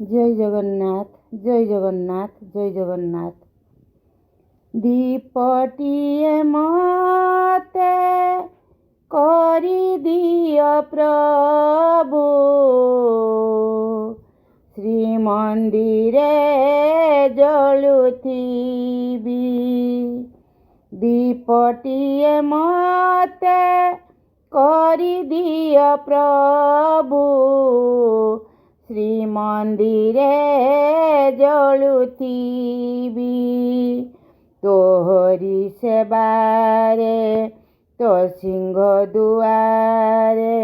जय जगन्नाथ, जय जगन्नाथ, जय जगन्नाथ। दीपटिए मते करी दिय प्रभु, श्रीमंदिरे जलुथिबी। दीपटिए मते करी दिय प्रभु, श्रीमंदिरे जलुथिबी। तोहरी सेबारे तो सिंह दुआरे,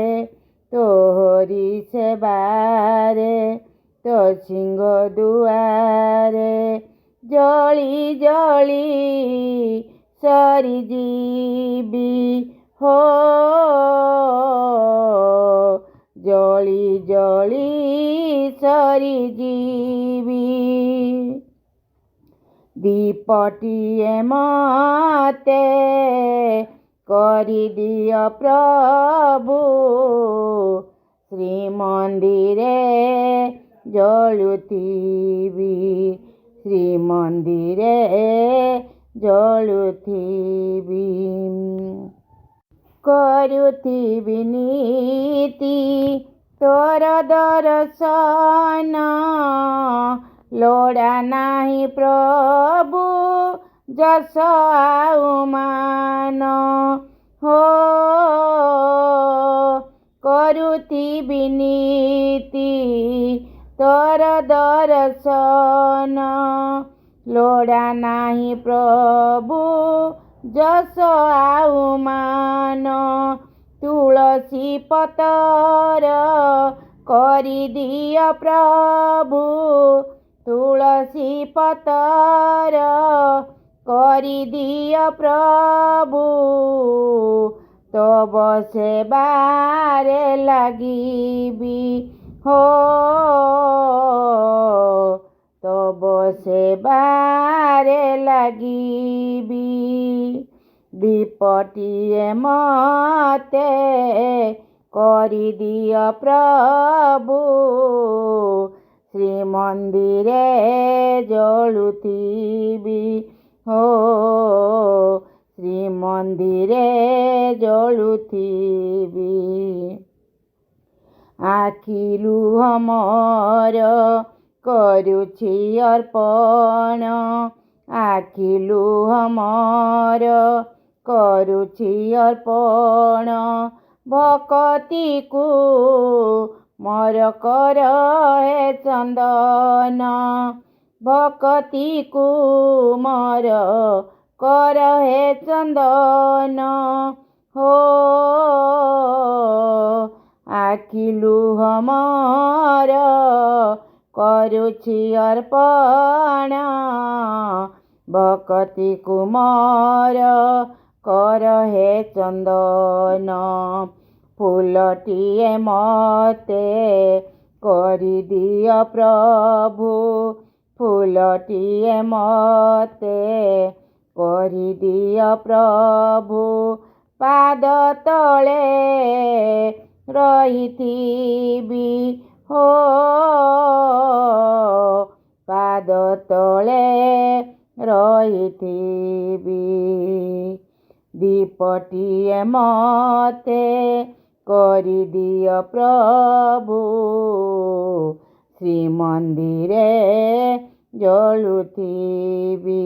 तोहरी सेबारे तो सिंह दुआरे, जली जली सरी जीवी हो, जली जली सरी जीवी। दीपटिए मते करी दिय प्रभु, श्रीमंदिरे जलुथिबी, श्रीमंदिरे जलुथिबी। करुथिबी नीति तोर दर्शन, लोड़ा नाही प्रभु जस आउ मान हो। करुथिबी नीति तोर दर्शन, लोड़ा नाही प्रभु जस आउ मान। तुलसी पतर करी दिय प्रभु, तुलसी पतर करी दिय प्रभु, तब सेबारे लागिबी हो, तब सेबारे लागिबी। दीपटिए मते करी दिय प्रभु, श्रीमंदिरे जलुथिबी हो, श्रीमंदिरे जलुथिबी। आखि लुह मोर करुछि अर्पण, आखि लुह मोर करुछि अर्पण, भक्ति को मोर कर हे चंदन, भक्ति को मोर कर हे चंदन हो। आखि लुह मोर करुछि अर्पण, भक्ति को मोर कर हे चंदन। फूलटिए मते करी दिय प्रभु, फूलटिए मते करी दिय प्रभु, पाद तले रहिथिबी हो, पाद तले रहिथिबी। दीपटिए मते करी दिय प्रभु, श्रीमंदिरे जलुथिबी।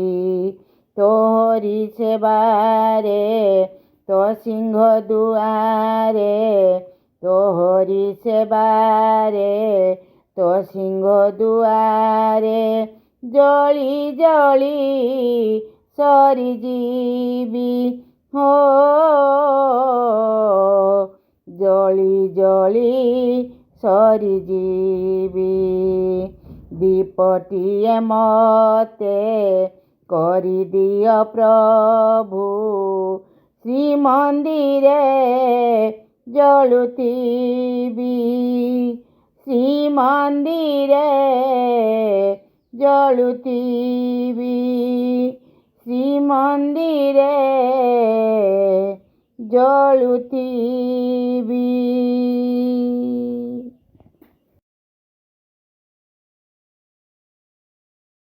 तोहरी सेबारे तो सिंह दुआरे, तोहरी सेबारे तो सिंह दुआरे, जली जली सरी जीवी हो, जली जली सरी जीवी। दीपटिए मते करी दिय प्रभु, श्रीमंदिरे जलुथिबी, श्रीमंदिरे जलुथिबी, श्रीमंदिरे जलुथिबी।